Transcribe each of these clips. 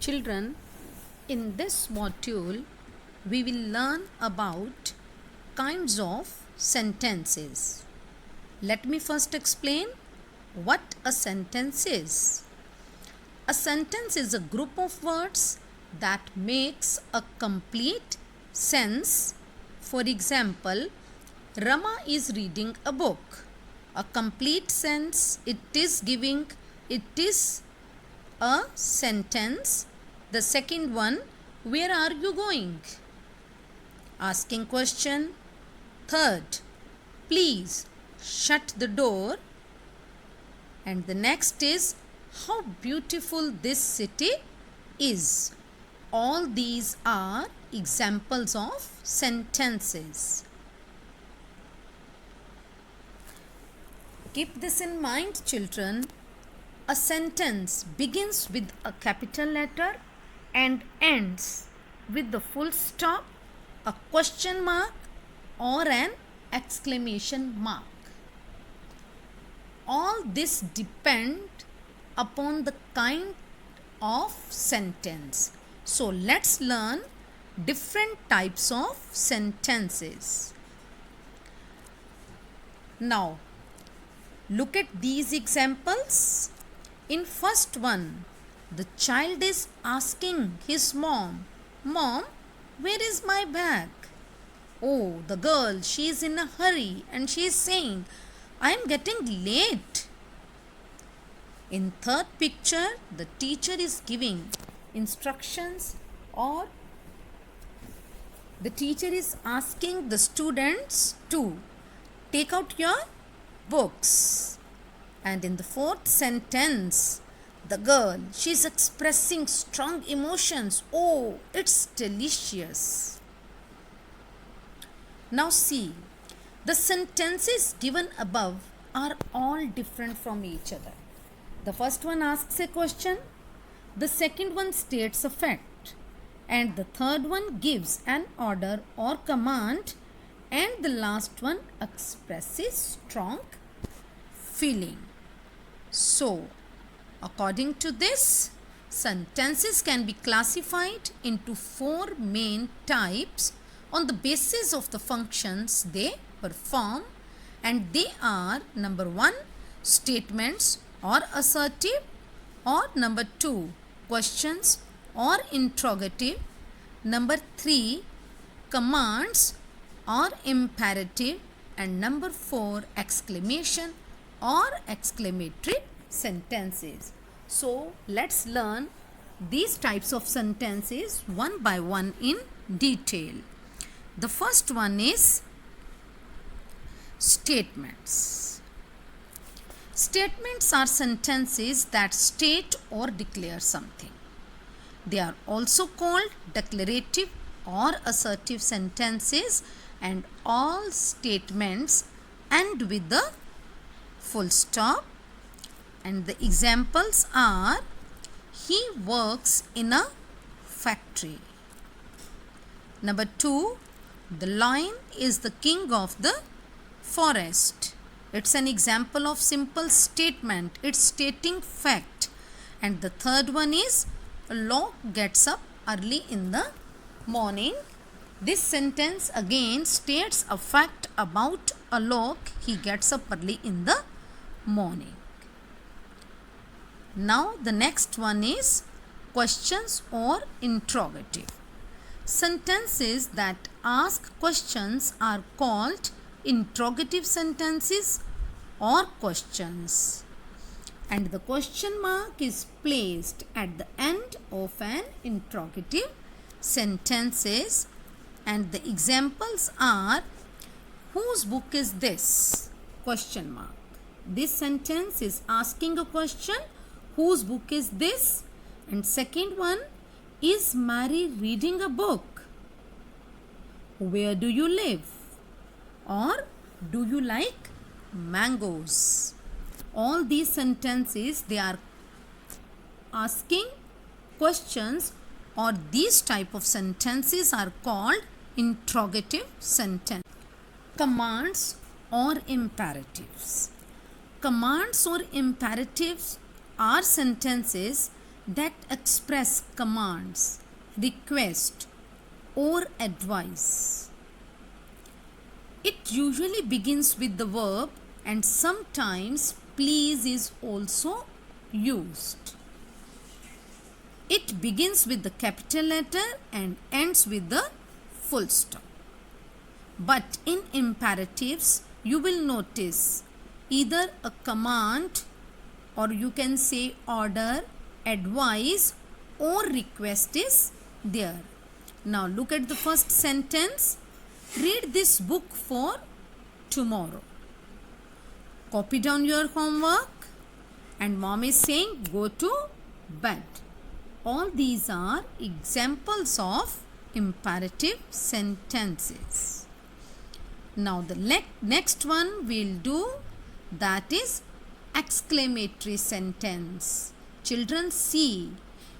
Children, in this module, we will learn about kinds of sentences. Let me first explain what a sentence is. A sentence is a group of words that makes a complete sense. For example, Rama is reading a book. A complete sense, it is a sentence. The second one, where are you going? Asking question. Third, please shut the door. And the next is, how beautiful this city is. All these are examples of sentences. Keep this in mind, children. A sentence begins with a capital letter and ends with the full stop, a question mark, or an exclamation mark. All this depend upon the kind of sentence. So let's learn different types of sentences. Now, look at these examples. In first one, the child is asking his mom, "Mom, where is my bag?" Oh, the girl, she is in a hurry and she is saying, "I am getting late." In third picture, the teacher is giving instructions, or the teacher is asking the students to take out your books. And in the fourth sentence, the girl, she is expressing strong emotions. Oh, it's delicious. Now see, the sentences given above are all different from each other. The first one asks a question, the second one states a fact, and the third one gives an order or command, and the last one expresses strong feeling. So, according to this, sentences can be classified into four main types on the basis of the functions they perform, and they are: number 1, statements or assertive, or number 2, questions or interrogative, number 3, commands or imperative, and number 4, exclamation or exclamatory sentences. So let's learn these types of sentences one by one in detail. The first one is statements. Statements are sentences that state or declare something. They are also called declarative or assertive sentences, and all statements end with the full stop. And the examples are: he works in a factory. Number 2, the lion is the king of the forest. It's an example of simple statement. It's stating fact. And the third one is, a lock gets up early in the morning. This sentence again states a fact about a lock. He gets up early in the morning. Now the next one is questions or interrogative. Sentences that ask questions are called interrogative sentences or questions. And the question mark is placed at the end of an interrogative sentences. And the examples are: whose book is this? Question mark. This sentence is asking a question. Whose book is this? And second one, is Mary reading a book? Where do you live? Or do you like mangoes? All these sentences, they are asking questions, or these type of sentences are called interrogative sentence. Commands or imperatives. Commands or imperatives are sentences that express commands, request, or advice. It usually begins with the verb and sometimes please is also used. It begins with the capital letter and ends with the full stop. But in imperatives, you will notice either a command or you can say order, advice or request is there. Now look at the first sentence. Read this book for tomorrow. Copy down your homework and mom is saying go to bed. All these are examples of imperative sentences. Now the next one we'll do, that is exclamatory sentence. Children, see,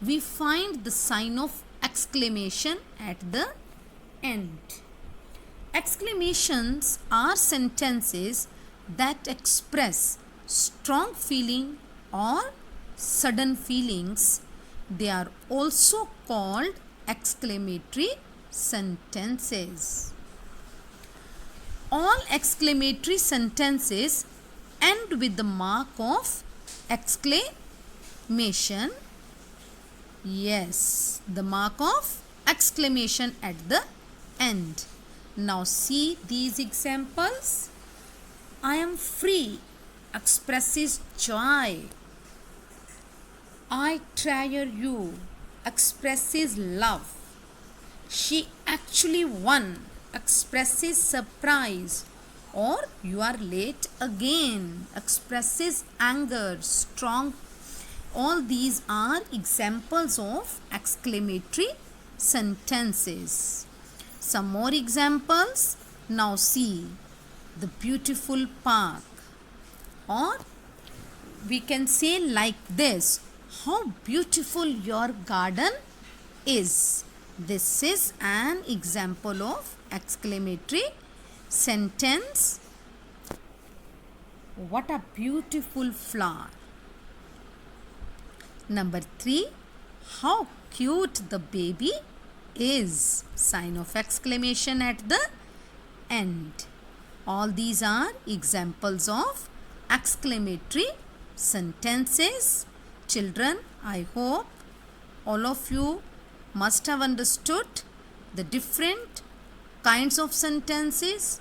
we find the sign of exclamation at the end. Exclamations are sentences that express strong feeling or sudden feelings. They are also called exclamatory sentences. All exclamatory sentences end with the mark of exclamation. Yes, the mark of exclamation at the end. Now see these examples. I am free expresses joy. I treasure you expresses love. She actually won expresses surprise, or you are late again expresses anger, strong. All these are examples of exclamatory sentences. Some more examples. Now see, the beautiful park, or we can say like this, how beautiful your garden is. This is an example of exclamatory sentence. What a beautiful flower. Number 3, how cute the baby is. Sign of exclamation at the end. All these are examples of exclamatory sentences. Children, I hope all of you must have understood the different kinds of sentences.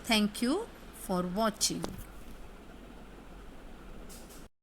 Thank you for watching.